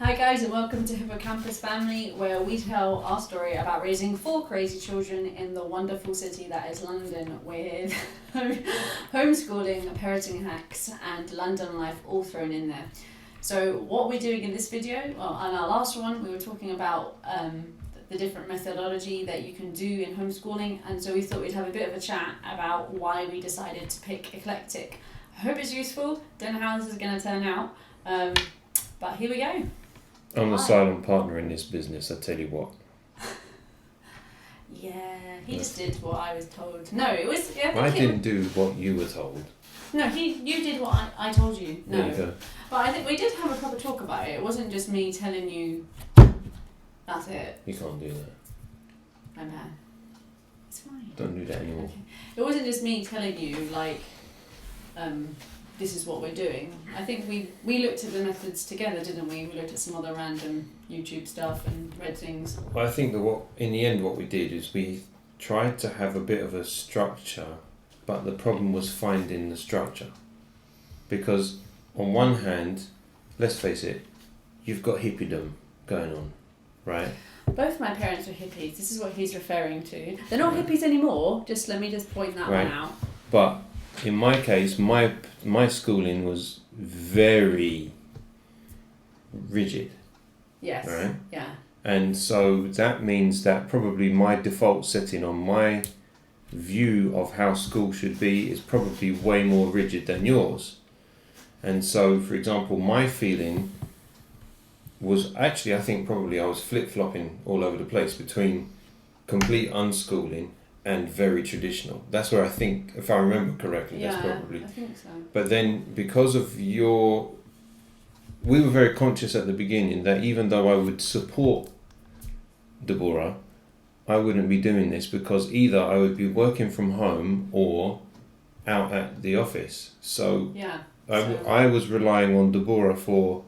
Hi guys, and welcome to Hippocampus Family, where we tell our story about raising 4 crazy children in the wonderful city that is London, with homeschooling, parenting hacks, and London life all thrown in there. So what we're doing in this video, well, on our last one, we were talking about the different methodology that you can do in homeschooling, and so we thought we'd have a bit of a chat about why we decided to pick eclectic. I hope it's useful. Don't know how this is going to turn out, but here we go. I'm the silent partner in this business, I tell you what. Yeah, he just did what I was told. No, it was... I didn't do what you were told. No, you did what I told you. No. There you go. But I think we did have a proper talk about it. It wasn't just me telling you, that's it. You can't do that. I'm mad. It's fine. Don't do that anymore. Okay. It wasn't just me telling you, like, this is what we're doing. I think we looked at the methods together, didn't we? We looked at some other random YouTube stuff and read things. Well, I think that in the end what we did is we tried to have a bit of a structure, but the problem was finding the structure. Because on one hand, let's face it, you've got hippiedom going on, right? Both my parents were hippies. This is what he's referring to. They're not hippies anymore. Let me point that one out. But in my case, my schooling was very rigid. Yes. Right? Yeah. And so that means that probably my default setting on my view of how school should be is probably way more rigid than yours. And so, for example, my feeling was actually, I think probably I was flip-flopping all over the place between complete unschooling and very traditional. That's where I think, if I remember correctly, yeah, that's probably... I think so. But then, because of we were very conscious at the beginning that even though I would support Deborah, I wouldn't be doing this because either I would be working from home or out at the office. So, I was relying on Deborah for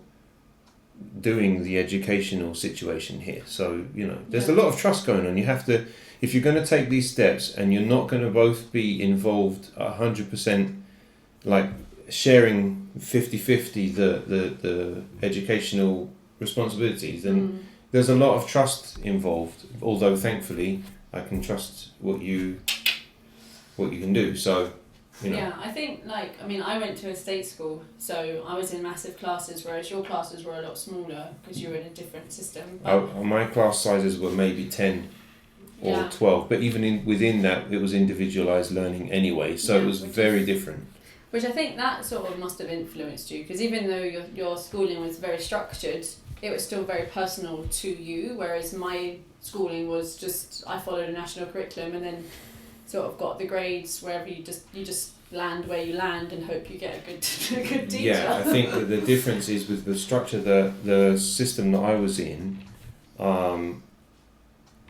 doing the educational situation here. So, there's a lot of trust going on. You have to... If you're going to take these steps and you're not going to both be involved 100%, like sharing 50-50 the educational responsibilities, then there's a lot of trust involved. Although thankfully I can trust what you can do. So, Yeah, I think I went to a state school, so I was in massive classes, whereas your classes were a lot smaller because you were in a different system. My class sizes were maybe 10. Or 12, but even within that, it was individualised learning anyway, so it was very different. Which I think that sort of must have influenced you, because even though your schooling was very structured, it was still very personal to you, whereas my schooling was just, I followed a national curriculum and then sort of got the grades wherever you just land where you land and hope you get a good teacher. Yeah, I think that the difference is with the structure, the system that I was in,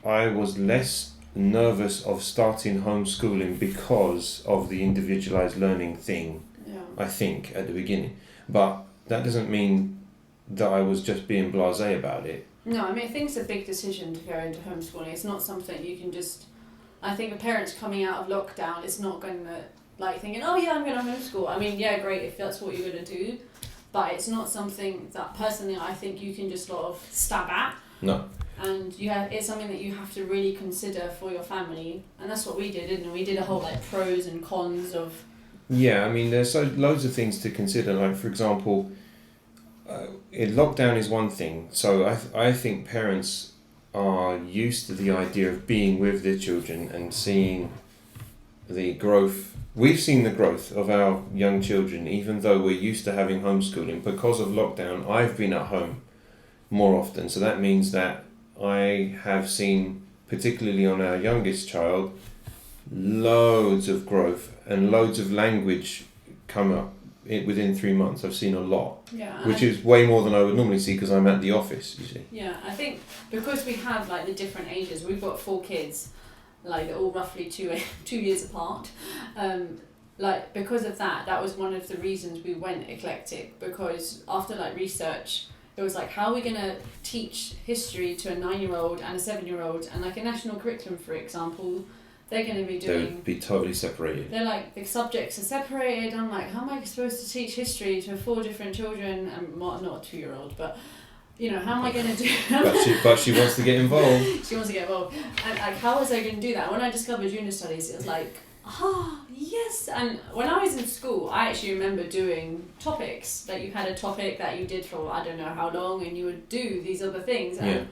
I was less nervous of starting homeschooling because of the individualised learning thing, I think, at the beginning. But that doesn't mean that I was just being blasé about it. No, I think it's a big decision to go into homeschooling. It's not something you can just... I think a parent's coming out of lockdown, it's not going to, thinking, oh yeah, I'm going to homeschool. Great if that's what you're going to do. But it's not something that, personally, I think you can just sort of stab at. No. And it's something that you have to really consider for your family, and that's what we did, didn't we? We did a whole pros and cons of... Yeah, there's loads of things to consider. Like, for example, lockdown is one thing. So I think parents are used to the idea of being with their children and seeing the growth. We've seen the growth of our young children, even though we're used to having homeschooling. Because of lockdown, I've been at home more often. So that means that I have seen, particularly on our youngest child, loads of growth and loads of language come up within 3 months. I've seen a lot, which is way more than I would normally see because I'm at the office, you see. Yeah, I think because we have the different ages, we've got 4 kids, they're all roughly 2 years apart. Because of that was one of the reasons we went eclectic, because after research, it was how are we going to teach history to a 9-year-old and a 7-year-old, and a national curriculum, for example, they're going to be doing... They would be totally separated. They're the subjects are separated. I'm how am I supposed to teach history to 4 different children, and not a 2-year-old, but how am I going to do but she wants to get involved. She wants to get involved. And like, how was I going to do that? When I discovered unit studies, it was like, yes. And when I was in school, I actually remember doing topics. Like, you had a topic that you did for I don't know how long, and you would do these other things. And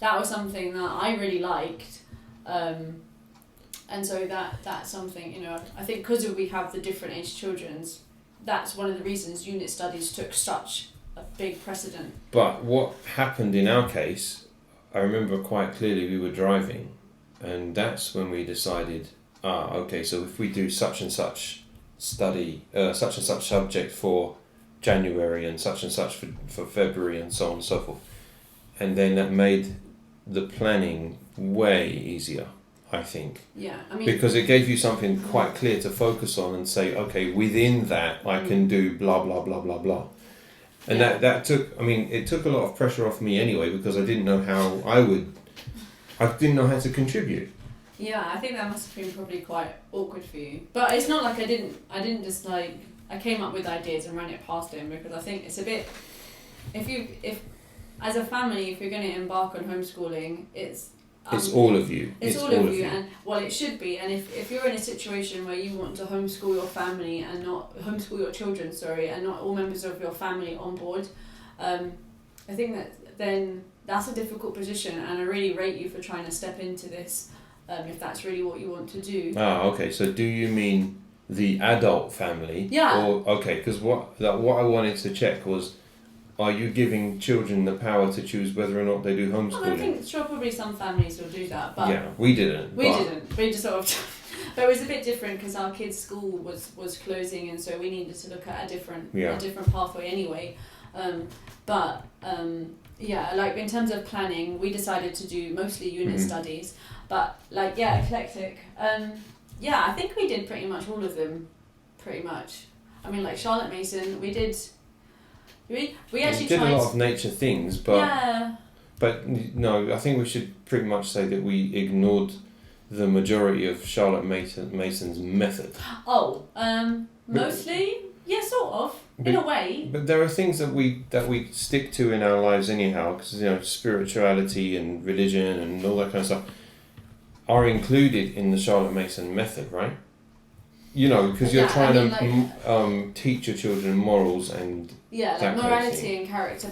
that was something that I really liked. And so that's something, I think because we have the different age children's, that's one of the reasons unit studies took such a big precedent. But what happened in our case, I remember quite clearly, we were driving, and that's when we decided, okay, so if we do such and such study, such and such subject for January and such for February and so on and so forth, and then that made the planning way easier, I think. Yeah, I mean, because it gave you something quite clear to focus on and say, okay, within that I can do blah blah blah blah blah. And that took, it took a lot of pressure off me anyway, because I didn't know how I didn't know how to contribute. Yeah, I think that must have been probably quite awkward for you. But it's not like I didn't just like, I came up with ideas and ran it past him, because I think it's a bit, if as a family, if you're going to embark on homeschooling, it's all of you. It's all of you, and it should be. And if you're in a situation where you want to homeschool your family and not homeschool your children, and not all members of your family on board, I think that then that's a difficult position, and I really rate you for trying to step into this, if that's really what you want to do. Okay. So do you mean the adult family? Yeah. Or okay, because what I wanted to check was, are you giving children the power to choose whether or not they do homeschooling? Well, I think probably some families will do that, but we didn't. We just sort of, but it was a bit different because our kids' school was closing, and so we needed to look at a different pathway anyway. Like in terms of planning, we decided to do mostly unit studies, but eclectic. I think we did pretty much all of them, pretty much. I mean, like Charlotte Mason, we did. We actually did tried a lot of nature things, but no, I think we should pretty much say that we ignored the majority of Charlotte Mason's method. Mostly, sort of, in a way. But there are things that we stick to in our lives anyhow, because spirituality and religion and all that kind of stuff are included in the Charlotte Mason method, right? Because you're trying to teach your children morals and morality and character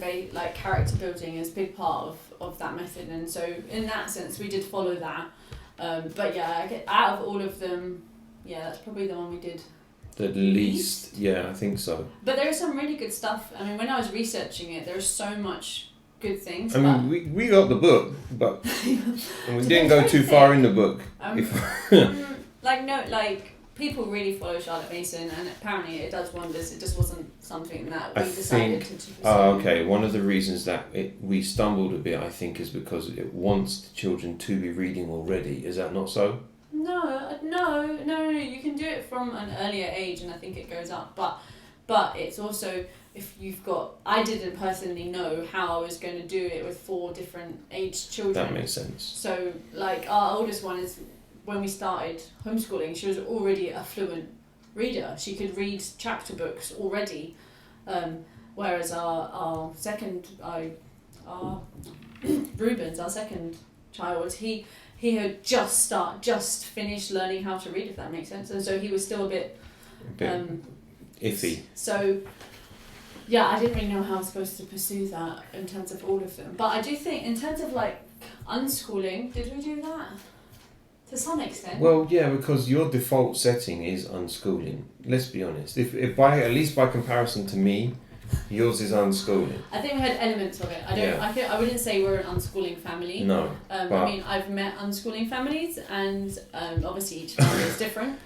building is a big part of that method, and so in that sense we did follow that. Out of all of them, that's probably the one we did the least. Yeah, I think so. But there is some really good stuff. I mean, when I was researching it, there's so much good things. We got the book, but and we didn't go too far in the book. People really follow Charlotte Mason, and apparently it does wonders. It just wasn't something that we decided to pursue. Okay, one of the reasons that we stumbled a bit, I think, is because it wants the children to be reading already. Is that not so? No. You can do it from an earlier age, and I think it goes up. But it's also, if you've got... I didn't personally know how I was going to do it with 4 different age children. That makes sense. So, our oldest one is... When we started homeschooling, she was already a fluent reader. She could read chapter books already, whereas our second, Rubens, our second child, he had just finished learning how to read, if that makes sense, and so he was still a bit iffy. So, I didn't really know how I was supposed to pursue that in terms of all of them. But I do think, in terms of unschooling, did we do that? To some extent. Well, yeah, because your default setting is unschooling. Let's be honest. If by at least by comparison to me, yours is unschooling. I think we had elements of it. I wouldn't say we're an unschooling family. No. I've met unschooling families, and obviously each family is different.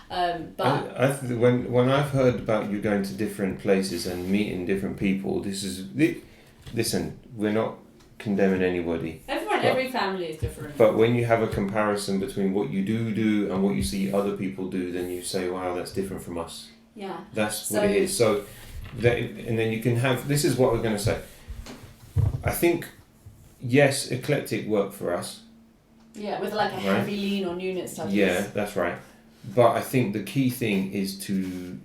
But when I've heard about you going to different places and meeting different people, listen, we're not condemning anybody. Every family is different. But when you have a comparison between what you do and what you see other people do, then you say, wow, that's different from us. Yeah. That's what it is. So, and then you can have, this is what we're going to say. I think, yes, eclectic worked for us. Yeah, with a heavy lean on unit studies. Yeah, that's right. But I think the key thing is to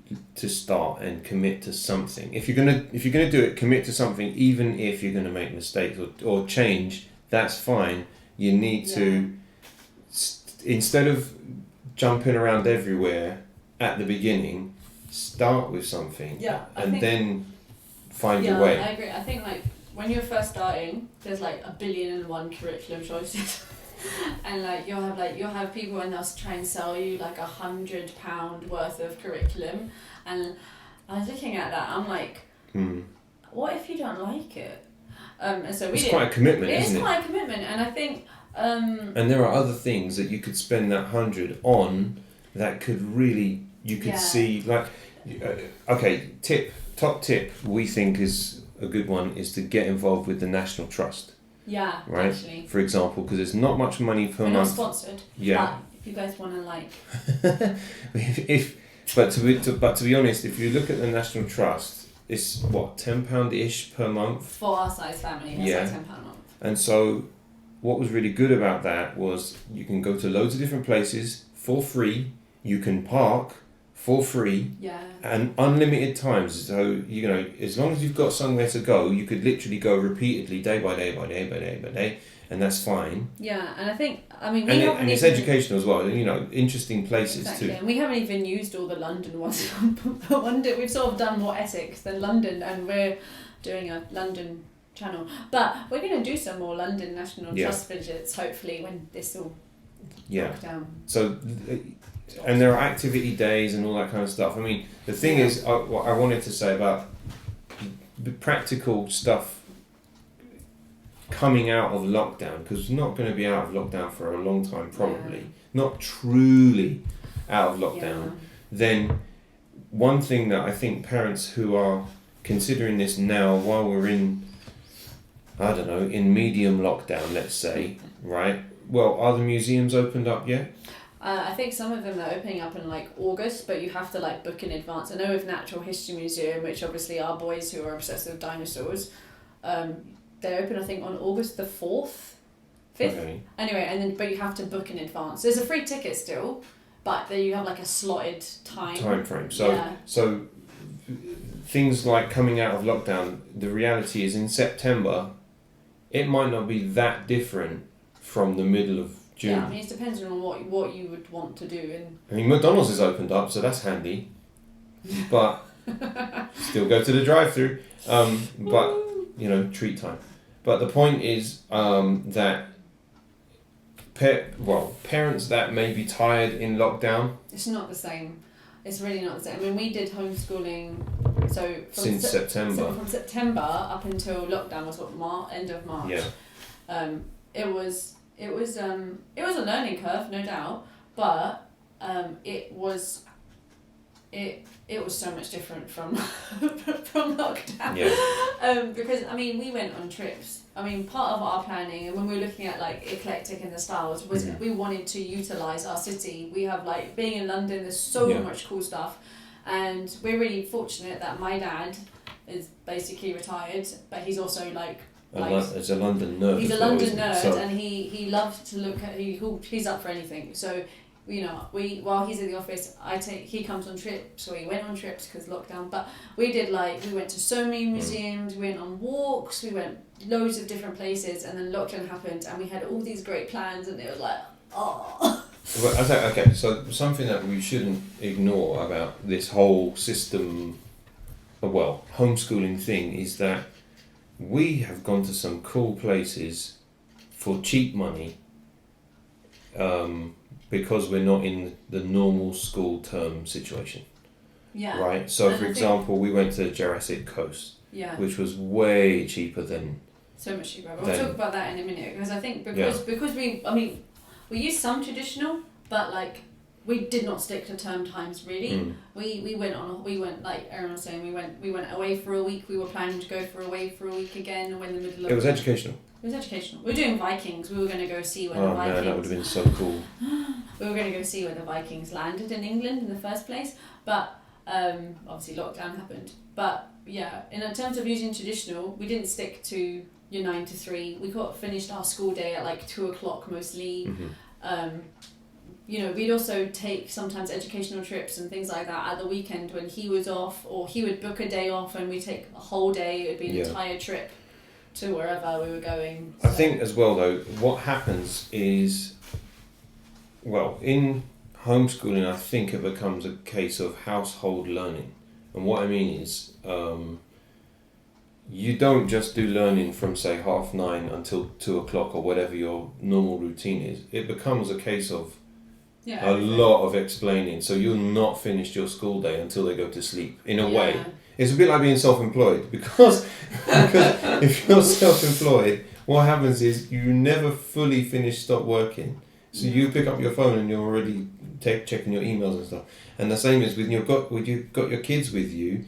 start and commit to something. If you're gonna do it, commit to something, even if you're gonna make mistakes or change. That's fine. You need to instead of jumping around everywhere at the beginning, start with something. Yeah, and then find your way. I agree. I think like when you're first starting, there's like 1,000,000,001 curriculum choices. And like you'll have people and they'll try and sell you like £100 worth of curriculum, and I was looking at that. I'm like, what if you don't like it? And so it's quite a commitment, isn't it? It is quite a commitment, and I think. And there are other things that you could spend that 100 on that could really you could see like, okay, top tip we think is a good one is to get involved with the National Trust. Yeah, right. Actually. For example, because there's not much money per We're month. not sponsored. Yeah. But if you guys want to like. But to be honest, if you look at the National Trust, it's what £10-ish per month for our size family. That's like £10 a month. And so, what was really good about that was you can go to loads of different places for free. You can park for free. Yeah. And unlimited times. So as long as you've got somewhere to go, you could literally go repeatedly, day by day by day by day by day, and that's fine. Yeah, and I think it's educational as well. Interesting places too. And we haven't even used all the London ones. We've sort of done more Essex than London, and we're doing a London channel. But we're going to do some more London National Trust visits, hopefully, when this all locked down. So, and there are activity days and all that kind of stuff. I mean, the thing is, what I wanted to say about the practical stuff coming out of lockdown, because we're not going to be out of lockdown for a long time, probably. Not truly out of lockdown. Then one thing that I think parents who are considering this now while we're in, I don't know, in medium lockdown, let's say, right? Well, are the museums opened up yet? I think some of them are opening up in like August, but you have to like book in advance. I know with Natural History Museum, which obviously are boys who are obsessed with dinosaurs, they open I think on August the 4th, 5th. Okay. Anyway, but you have to book in advance. There's a free ticket still, but then you have like a slotted time frame. So things like coming out of lockdown, the reality is in September, it might not be that different from the middle of June. Yeah, I mean, it depends on what you would want to do. And I mean, McDonald's is opened up, so that's handy. But still go to the drive-through. But treat time. But the point is that parents that may be tired in lockdown. It's not the same. It's really not the same. I mean, we did homeschooling. So since September. So from September up until lockdown was end of March. Yeah. It was a learning curve, no doubt, but it was so much different from from lockdown. Yeah. Because I mean, we went on trips. I mean, part of our planning, and when we were looking at like eclectic in the styles, was we wanted to utilize our city. We have like being in London. There's so much cool stuff, and we're really fortunate that my dad is basically retired, but he's also like. As a London nerd. He's a London nerd, and he loves to look at. He's up for anything. So, while he's in the office, he comes on trips. Or he went on trips because lockdown. But we went to so many museums. We went on walks. We went loads of different places, and then lockdown happened, and we had all these great plans, and it was like, oh. Okay, so something that we shouldn't ignore about this whole system, homeschooling thing, is that we have gone to some cool places for cheap money because we're not in the normal school term situation. Yeah. Right? So, for example, we went to Jurassic Coast, which was way cheaper than... So much cheaper. We'll talk about that in a minute, because I think because we used some traditional, but like we did not stick to term times really. We went like Aaron was saying, we went away for a week. We were planning to go away for a week again when the middle of... It was educational. It was educational. We were doing Vikings. We were going to go see where the Vikings... Oh man, that would have been so cool. We were going to go see where the Vikings landed in England in the first place, but obviously lockdown happened. But yeah, in terms of using traditional, we didn't stick to your 9 to 3. We finished our school day at like 2:00 mostly. we'd also take sometimes educational trips and things like that at the weekend when he was off, or he would book a day off and we'd take a whole day. It would be an entire trip to wherever we were going. I think as well though, what happens is, well, in homeschooling, I think it becomes a case of household learning. And what I mean is, you don't just do learning from say 9:30 until 2:00 or whatever your normal routine is. It becomes a case of a lot of explaining. So you're not finished your school day until they go to sleep. In a way, it's a bit like being self-employed because if you're self-employed, what happens is you never fully stop working. So you pick up your phone and you're already checking your emails and stuff. And the same is when you've got your kids with you,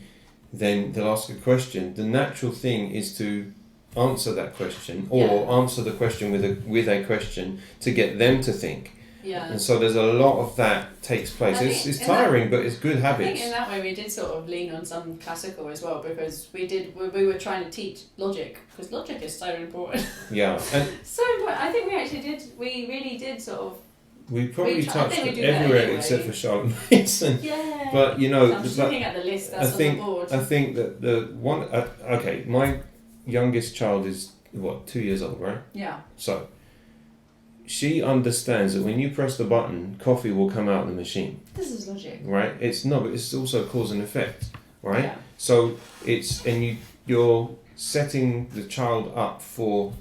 then they'll ask a question. The natural thing is to answer that question or answer the question with a question to get them to think. Yeah. And so there's a lot of that takes place. It's tiring, but it's good habits. I think in that way we did sort of lean on some classical as well, because we were trying to teach logic, because logic is so important. Yeah. And so I think we really did sort of. We probably touched everywhere except for Charlotte Mason. Yeah. But I'm just looking at the list that's on the board. I think that the one. Okay, my youngest child is 2 years old, right? Yeah. So she understands that when you press the button, coffee will come out of the machine. This is logic. Right? But it's also cause and effect, right? Yeah. So you're setting the child up for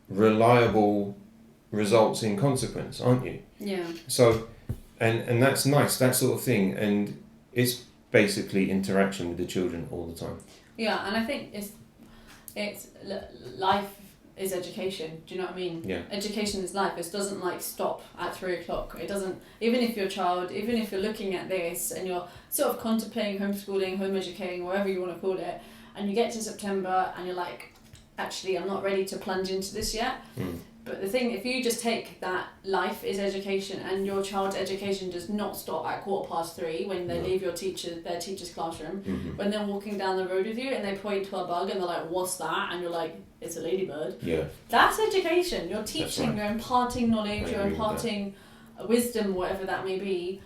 reliable results in consequence, aren't you? Yeah. So, and that's nice, that sort of thing, and it's basically interaction with the children all the time. Yeah, and I think it's life is education. Do you know what I mean? Yeah. Education is life. It doesn't stop at 3:00. It doesn't. Even if you're looking at this and you're sort of contemplating homeschooling, home educating, whatever you want to call it, and you get to September and you're like, actually, I'm not ready to plunge into this yet. But the thing, if you just take that life is education and your child's education does not stop at 3:15 when they leave their teacher's classroom, when they're walking down the road with you and they point to a bug and they're like, what's that? And you're like, it's a ladybird. Yeah. That's education. You're teaching, you're imparting knowledge, you're agree with imparting wisdom, whatever that may be,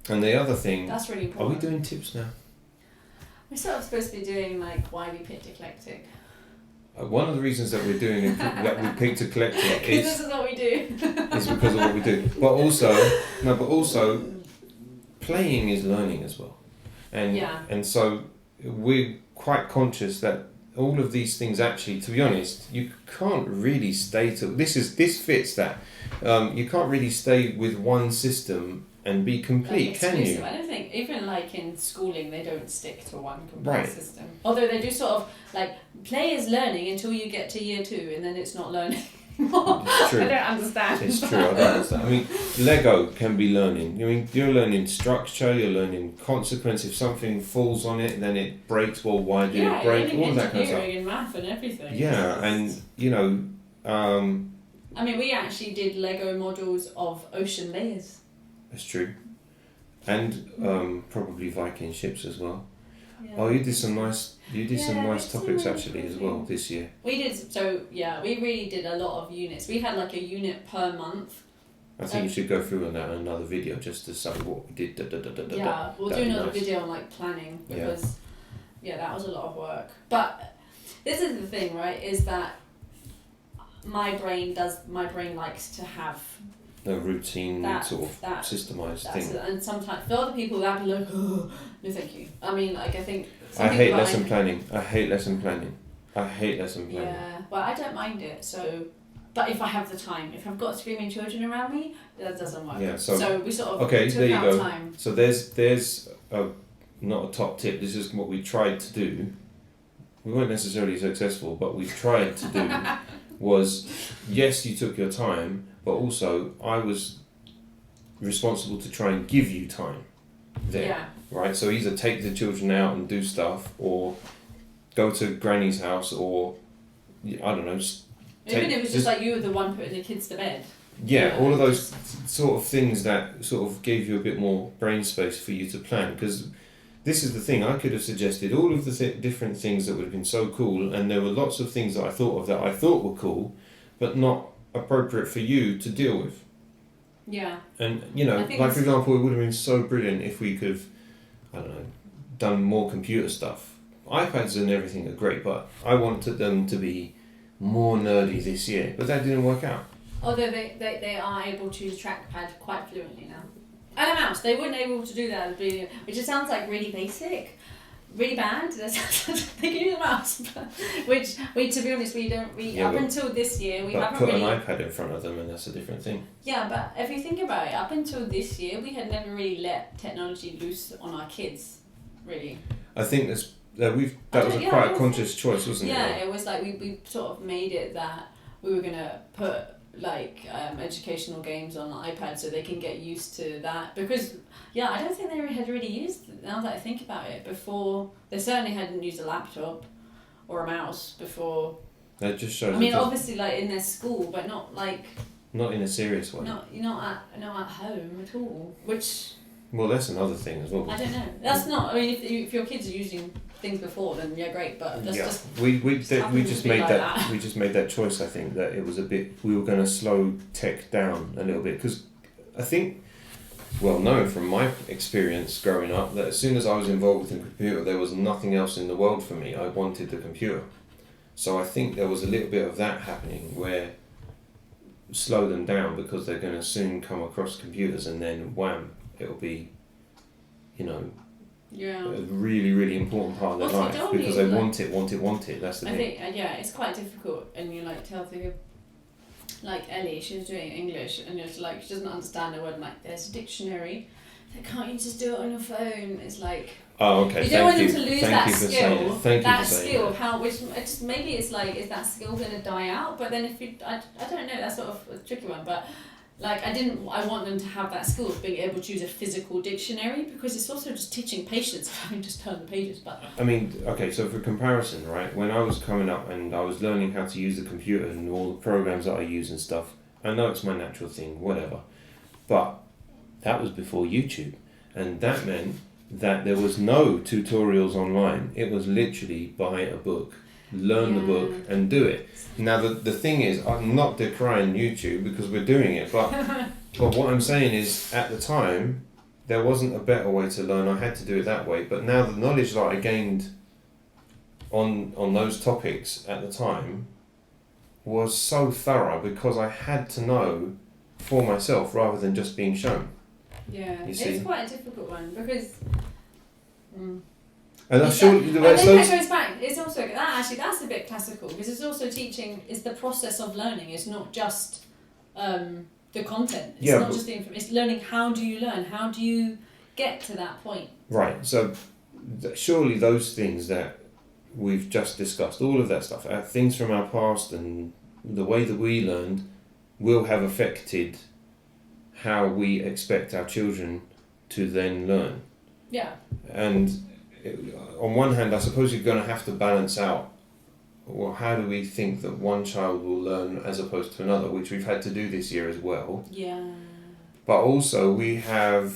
And the other thing, that's really are important. we doing tips now? We're sort of supposed to be doing why we picked eclectic. One of the reasons that we're doing it, that we picked eclectic Because this is what we do. is because of what we do. But also, playing is learning as well. And so we're quite conscious that all of these things actually, to be honest, you can't really stay to this fits that. You can't really stay with one system and be complete, can you? I don't think, even in schooling, they don't stick to one complete system. Although they do sort of, play is learning until you get to year 2 and then it's not learning anymore. It's true. I don't understand. It's true, I don't understand. I mean, Lego can be learning. I mean, you're learning structure, you're learning consequence. If something falls on it, then it breaks. Well, why did it break? All that kind of stuff. And math and everything. Yeah, and, I mean, we actually did Lego models of ocean layers. That's true. And probably Viking ships as well. Yeah. Oh, you did some nice topics actually as well this year. We did, we really did a lot of units. We had a unit per month. I think you should go through on that in another video just to say what we did. We'll do another video on planning, because that was a lot of work. But this is the thing, right, is that my brain likes to have a routine systemised thing. And sometimes for other people that be like, oh, no thank you. I mean, I think I hate lesson planning. Yeah, well, I don't mind it. So, but if I have the time, if I've got screaming children around me, that doesn't work. Yeah. So we sort of took there you out go. Time. So there's not a top tip. This is what we tried to do. We weren't necessarily successful, but we tried to do was, yes, you took your time, but also I was responsible to try and give you time there. Yeah. Right? So either take the children out and do stuff, or go to Granny's house, or I don't know. Even if it was just you were the one putting the kids to bed. Yeah, all of those sort of things that sort of gave you a bit more brain space for you to plan. Because this is the thing, I could have suggested all of the different things that would have been so cool, and there were lots of things that I thought were cool, but not appropriate for you to deal with. Yeah. And, I think like for example, it would have been so brilliant if we could have, I don't know, done more computer stuff. iPads and everything are great, but I wanted them to be more nerdy this year, but that didn't work out. Although they are able to use trackpad quite fluently now. And a mouse. They weren't able to do that at the beginning, which just sounds like really basic. Really bad. They can use a mouse, which to be honest, up until this year we haven't put really. an iPad in front of them, and that's a different thing. Yeah, but if you think about it, up until this year, we had never really let technology loose on our kids, really. I think that was quite a conscious choice, wasn't it? Yeah, it was like we sort of made it that we were gonna put like educational games on the iPad so they can get used to that, because I don't think they had really used, now that I think about it, before. They certainly hadn't used a laptop or a mouse before. That just shows. I mean, obviously, like in their school, but not like. Not in a serious way. Not at home at all. Which. Well, that's another thing as well. I don't know. That's not. I mean, if your kids are using things before, then great. But that's just. We just made that. We just made that choice. I think that it was a bit. We were going to slow tech down a little bit, because I think, well known from my experience growing up, that as soon as I was involved with the computer, there was nothing else in the world for me. I wanted the computer. So I think there was a little bit of that happening, where slow them down because they're going to soon come across computers, and then wham, it'll be, a really, really important part of their life, because they want it. That's the thing. I think it's quite difficult, and you tell the. Like Ellie, she was doing English, and it's like she doesn't understand a word. Like, there's a dictionary. Like, can't you just do it on your phone? It's like. Oh, okay. You don't want them to lose that skill. That skill of how, which just maybe it's like, is that skill going to die out? But then I don't know. That's sort of a tricky one. But like, I want them to have that skill of being able to use a physical dictionary, because it's also just teaching patience. I mean, just turn the pages. But I mean, okay. So for comparison, right? When I was coming up and I was learning how to use the computer and all the programs that I use and stuff, I know it's my natural thing, whatever. But that was before YouTube, and that meant that there was no tutorials online. It was literally buy a book, learn the book, and do it. Now the thing is, I'm not decrying YouTube because we're doing it, but what I'm saying is, at the time, there wasn't a better way to learn. I had to do it that way. But now the knowledge that I gained on those topics at the time was so thorough, because I had to know for myself rather than just being shown. Yeah, it's quite a difficult one, because. And that's surely that goes back. It's also that's a bit classical, because it's also teaching. It's the process of learning. It's not just the content. It's not just the information. It's learning. How do you learn? How do you get to that point? Right. So surely those things that we've just discussed, all of that stuff, things from our past and the way that we learned, will have affected how we expect our children to then learn. Yeah. And on one hand, I suppose you're going to have to balance out, well, how do we think that one child will learn as opposed to another, which we've had to do this year as well. Yeah. But also I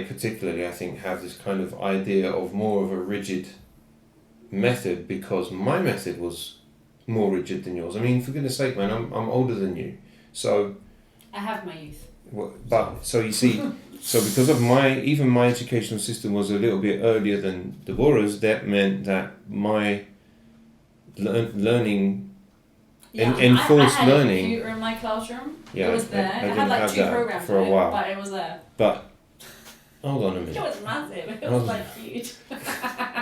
particularly, I think, have this kind of idea of more of a rigid method, because my method was more rigid than yours. I mean, for goodness sake, man, I'm older than you. So... I have my youth. But, so you see... So because of my educational system was a little bit earlier than Deborah's, that meant that my learning, enforced learning... I had a computer in my classroom. Yeah, it was there. I had like 2 programs for a while. but it was there. But, hold on a minute. It was massive. It was like huge.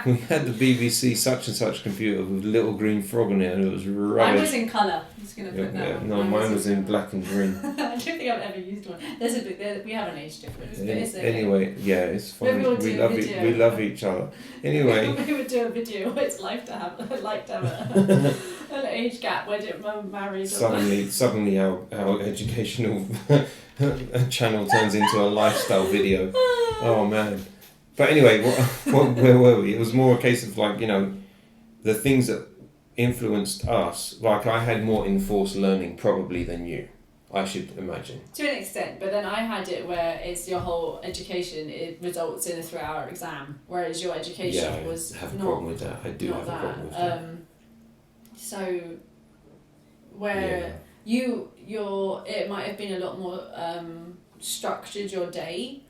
We had the BBC such and such computer with a little green frog on it, and it was rubbish. Mine was in colour. I'm just going to put that on. No, mine was in black and green. I don't think I've ever used one. We have an age difference. Anyway, it's fine. We love each other. Anyway. We would do a video what it's like to have an age gap when you're married. Suddenly our educational channel turns into a lifestyle video. Oh man. But anyway, where were we? It was more a case of like, the things that influenced us. Like, I had more enforced learning probably than you, I should imagine. To an extent, but then I had it where it's your whole education, it results in a 3-hour exam, whereas your education was I have a problem with that. I do have a problem with that. So, where it might have been a lot more structured your day,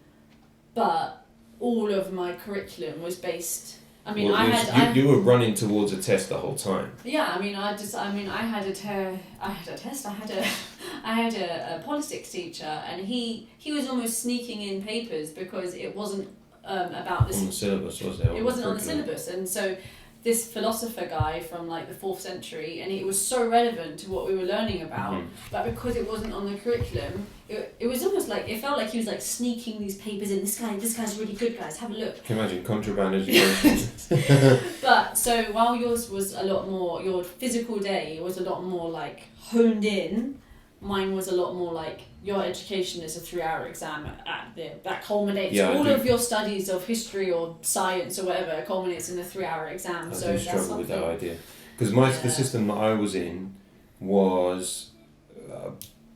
but all of my curriculum was based. I mean, well, you were running towards a test the whole time. Yeah, I mean, I had a test. I had a politics teacher, and he was almost sneaking in papers because it wasn't about this. On the syllabus, was it? It wasn't on the syllabus, and so this philosopher guy from like the 4th century, and it was so relevant to what we were learning about, but because it wasn't on the curriculum, it was almost like, it felt like he was like sneaking these papers in. This guy's really good, guys, have a look. Can you imagine contraband education? But so while yours was a lot more, your physical day was a lot more like honed in, mine was a lot more like your education is a 3-hour exam that culminates all of your studies of history or science or whatever culminates in a 3-hour exam. I do struggle with that idea, because the system that I was in was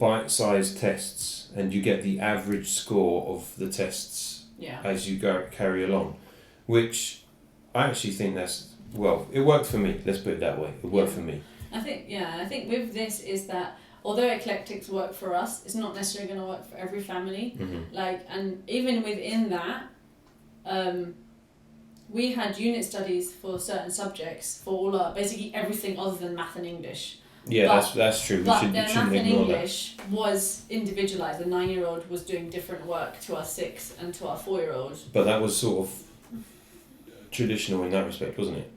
bite-sized tests, and you get the average score of the tests as you carry along, which I actually think it worked for me. Let's put it that way. It worked for me. I think with this is that although eclectics work for us, it's not necessarily going to work for every family. Like, and even within that, we had unit studies for certain subjects for all basically everything other than math and English. Yeah, that's true. But math and English was individualised. The 9-year-old was doing different work to our 6 and to our 4-year-old. But that was sort of traditional in that respect, wasn't it?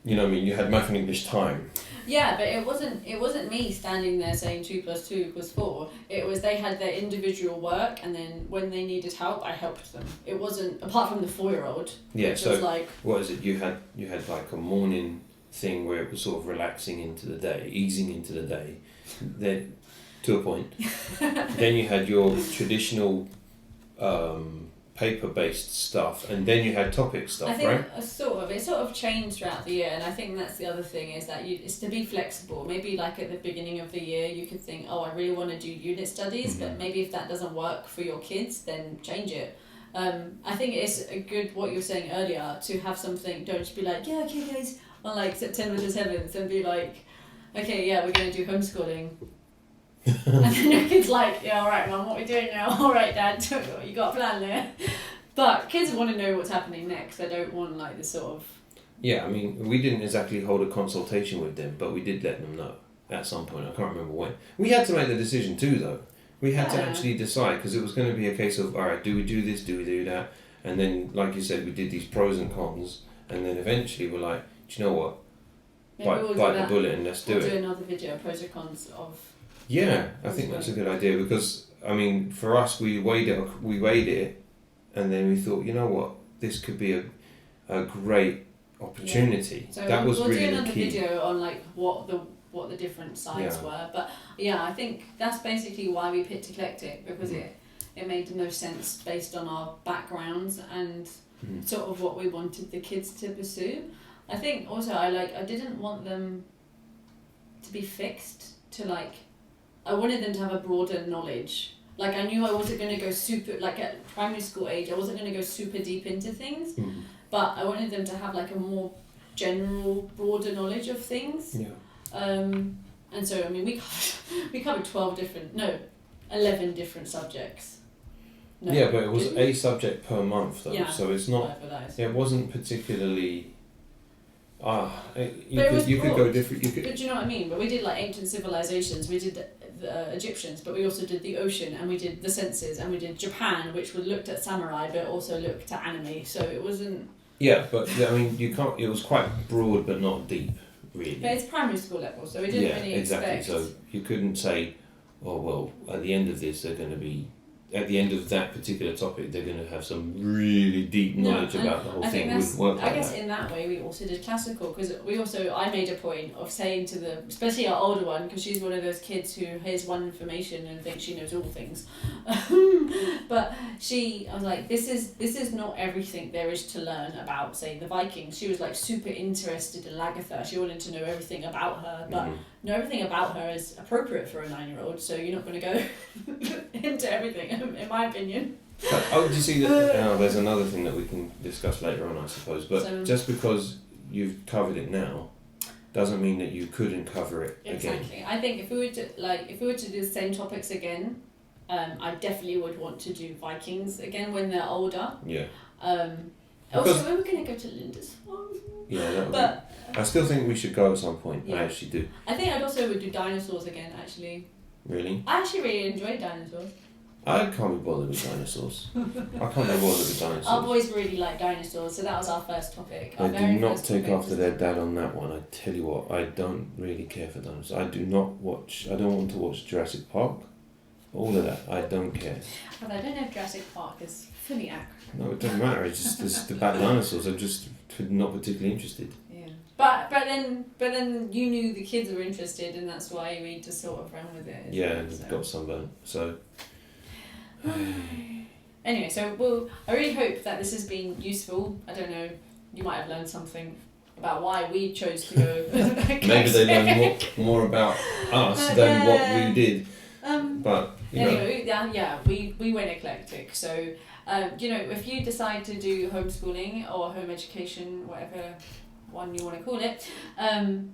You know what I mean? You had math and English time. Yeah, but it wasn't me standing there saying 2 + 2 = 4. It was they had their individual work, and then when they needed help, I helped them. It wasn't, apart from the 4-year-old. Yeah, so was like, what is it? You had like a morning thing where it was sort of relaxing into the day, easing into the day, then to a point. Then you had your traditional paper-based stuff, and then you had topic stuff, I think right? it sort of changed throughout the year, and I think that's the other thing is that it's to be flexible. Maybe like at the beginning of the year, you could think, oh, I really want to do unit studies, but maybe if that doesn't work for your kids, then change it. I think it's a good, what you were saying earlier, to have something, don't just be like, yeah, okay guys, on like September the 7th, and be like, okay, yeah, we're going to do homeschooling. And then your kid's like, yeah, alright mum, what are we doing now? Alright dad, you got a plan there? But kids want to know what's happening next. They don't want like this sort of... Yeah, I mean, we didn't exactly hold a consultation with them, but we did let them know at some point. I can't remember when. We had to make the decision too, though. We had to actually decide, because it was going to be a case of, alright, do we do this, do we do that? And then, like you said, we did these pros and cons, and then eventually we're like, do you know what? Bite the bullet and let's do it. We'll do another video, pros and cons of... Yeah, I think that's a good idea, because, I mean, for us, we weighed it, and then we thought, you know what, this could be a great opportunity. So that was we'll really do another key. video on like what the different sides were, but yeah, I think that's basically why we picked eclectic, because it made the most sense based on our backgrounds and sort of what we wanted the kids to pursue. I think also I didn't want them to be fixed to like, I wanted them to have a broader knowledge. Like, I knew I wasn't going to go super, like at primary school age, I wasn't going to go super deep into things, but I wanted them to have like a more general, broader knowledge of things. Yeah. And so, I mean, we covered 11 different subjects. No, yeah, but it was a subject per month though, so it's not, it wasn't particularly... you could go different. But do you know what I mean? But we did like ancient civilizations. We did the Egyptians, but we also did the ocean, and we did the senses, and we did Japan, which looked at samurai, but also looked at anime. So it wasn't. Yeah, but I mean, you can't. It was quite broad, but not deep, really. But it's primary school level, so we didn't really exactly. expect. So you couldn't say, oh well, at the end of this, they're going to be. At the end of that particular topic, they're going to have some really deep knowledge about the whole thing. It wouldn't work like that. I guess in that way we also did classical, because I made a point of saying to them, especially our older one, because she's one of those kids who hears one information and thinks she knows all things. But I was like, this is not everything there is to learn about, say, the Vikings. She was like super interested in Lagertha. She wanted to know everything about her, but know everything about her is appropriate for a 9-year-old, so you're not going to go into everything, in my opinion. Do you see that? There's another thing that we can discuss later on, I suppose, but just because you've covered it now doesn't mean that you couldn't cover it again. Exactly. I think if we were to do the same topics again, I definitely would want to do Vikings again when they're older. Yeah. Also, we were going to go to Linda's farm. Yeah, that would be, I still think we should go at some point. Yeah. I actually do. I think I'd also would do dinosaurs again, actually. Really? I actually really enjoyed dinosaurs. I can't be bothered with dinosaurs. I can't be bothered with dinosaurs. Our boys really like dinosaurs, so that was our first topic. They do not take after their dad on that one. I tell you what, I don't really care for dinosaurs. I don't want to watch Jurassic Park. All of that, I don't care. But I don't know if Jurassic Park is fully accurate. No, it doesn't matter. It's just about dinosaurs. I'm just not particularly interested. Yeah. But then you knew the kids were interested, and that's why we just sort of ran with it. Yeah, got sunburn. So. Anyway, so I really hope that this has been useful. I don't know, you might have learned something about why we chose to go. Maybe they learned more about us than what we did. But anyway, we went eclectic. So if you decide to do homeschooling or home education, whatever one you want to call it,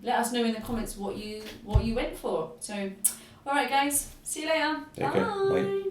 let us know in the comments what you went for. So, all right, guys, see you later. Take care. Bye.